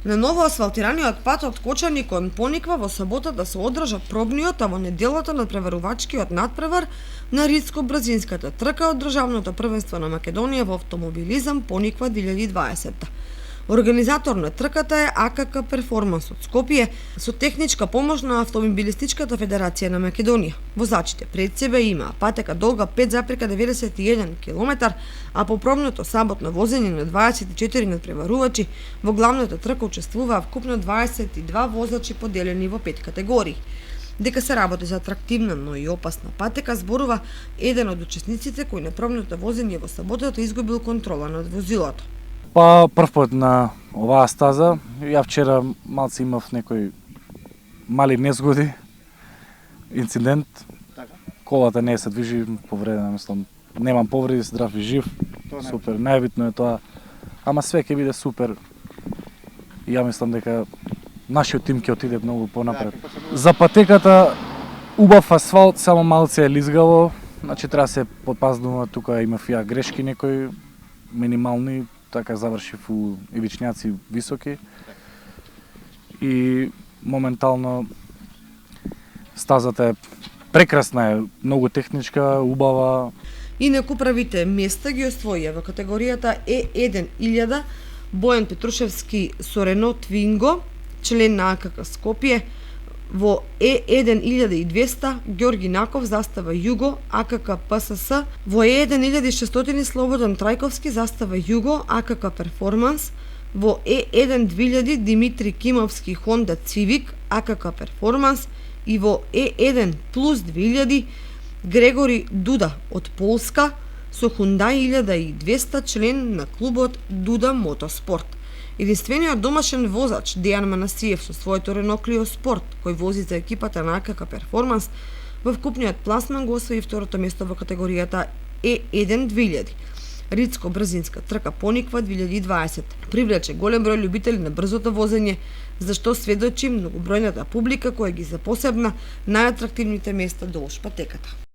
На ново асфалтираниот пат од Кочани кон Пониква во сабота да се одржа пробниот, а во неделата надпреварувачкиот надпревар на ридско-бразинската трка од државното првенство на Македонија во автомобилизам Пониква 2020. Организатор на трката е АКК Перформанс од Скопје со техничка помош на Автомобилистичката федерација на Македонија. Возачите пред себе имаа патека долга 5,91 км, а по пробното саботно возење на 24 надпреварувачи во главната трка учествуваа вкупно 22 возачи поделени во 5 категории. Дека се работи за атрактивна, но и опасна патека, зборува еден од учесниците кој на пробното возење во саботата изгубил контрола над возилото. Па прв пат на оваа стаза, ја вчера малце имав некои мали незгоди, инцидент. Колата не се движи повредена, мислам, немам повреди, здрав и жив. Супер, најбитно е тоа. Ама све ќе биде супер. И ја мислам дека нашиот тим ќе отиде многу понапред. За патеката убав асфалт, само малце е лизгаво, значи треба се подпазнува, тука имав ја грешки некои минимални, така завршив у ивичњаци високи и моментално стазата е прекрасна, е многу техничка, убава. Инаку правите места ги освоија во категоријата Е1.1000 Бојан Петрушевски со Рено Твинго, член на АКК Скопје, во Е1200 Ѓорги Наков, застава Југо, АКК ПСС, во Е1600 Слободан Трајковски, застава Југо, АКК Перформанс, во Е12000 Димитри Кимовски Хонда Цивик, АКК Перформанс и во Е1 плюс 2000 Грегори Дуда од Полска со Хундај 1200, член на клубот Дуда Мотоспорт. Единствениот домашен возач Дејан Манасиев со своето Рено Клио Спорт, кој вози за екипата на АКК Перформанс, во вкупниот пласман го освои второто место во категоријата Е1.2000. Ридско-бразинска трка Пониква 2020 привлече голем број љубители на брзото возење, за што сведочи многобројната публика која ги запосебна најатрактивните места долж патеката.